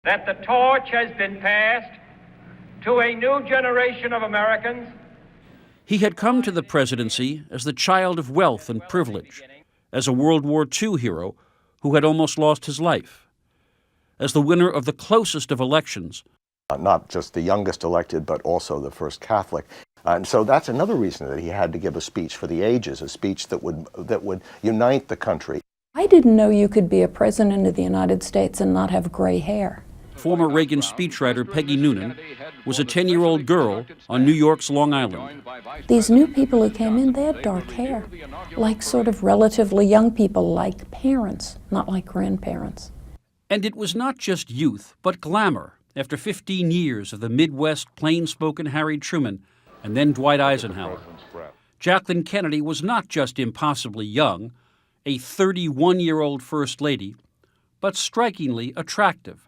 that the torch has been passed to a new generation of Americans. He had come to the presidency as the child of wealth and privilege, as a World War II hero who had almost lost his life, as the winner of the closest of elections. Not just the youngest elected, but also the first Catholic. And so that's another reason that he had to give a speech for the ages, a speech that would unite the country. I didn't know you could be a president of the United States and not have gray hair. Former Reagan speechwriter Peggy Noonan was a 10-year-old girl on New York's Long Island. These new people who came in, they had dark hair, like sort of relatively young people, like parents, not like grandparents. And it was not just youth, but glamour. After 15 years of the Midwest plain-spoken Harry Truman and then Dwight Eisenhower, Jacqueline Kennedy was not just impossibly young, a 31-year-old First Lady, but strikingly attractive.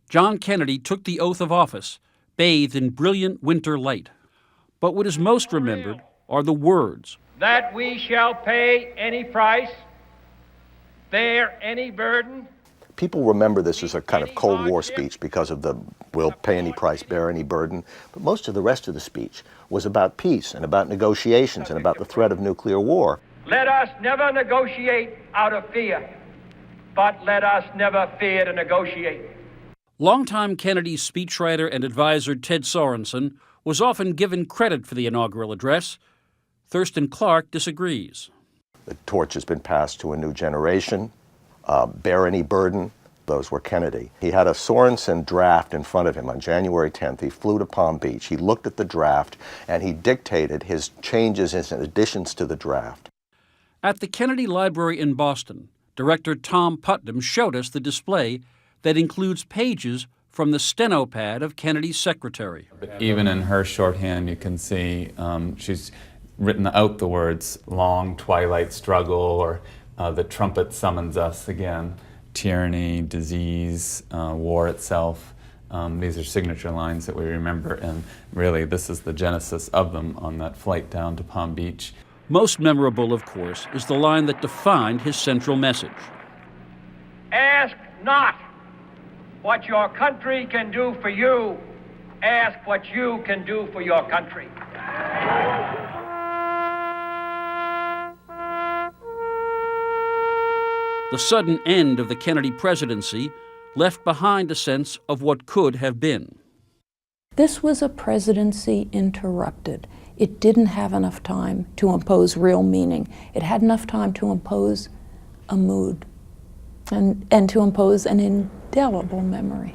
John Kennedy took the oath of office, bathed in brilliant winter light. But what is most remembered are the words. That we shall pay any price, bear any burden. People remember this as a kind of Cold War speech because of the "we'll pay any price, bear any burden." But most of the rest of the speech was about peace and about negotiations and about the threat of nuclear war. Let us never negotiate out of fear, but let us never fear to negotiate. Longtime Kennedy speechwriter and advisor Ted Sorensen was often given credit for the inaugural address. Thurston Clark disagrees. The torch has been passed to a new generation. Bear any burden, those were Kennedy. He had a Sorensen draft in front of him on January 10th. He flew to Palm Beach. He looked at the draft, and he dictated his changes and additions to the draft. At the Kennedy Library in Boston, Director Tom Putnam showed us the display that includes pages from the steno pad of Kennedy's secretary. Even in her shorthand, you can see she's written out the words "long twilight struggle" or "the trumpet summons us again," tyranny, disease, war itself. These are signature lines that we remember, and really this is the genesis of them on that flight down to Palm Beach. Most memorable, of course, is the line that defined his central message. Ask not what your country can do for you. Ask what you can do for your country. The sudden end of the Kennedy presidency left behind a sense of what could have been. This was a presidency interrupted. It didn't have enough time to impose real meaning. It had enough time to impose a mood and to impose an indelible memory.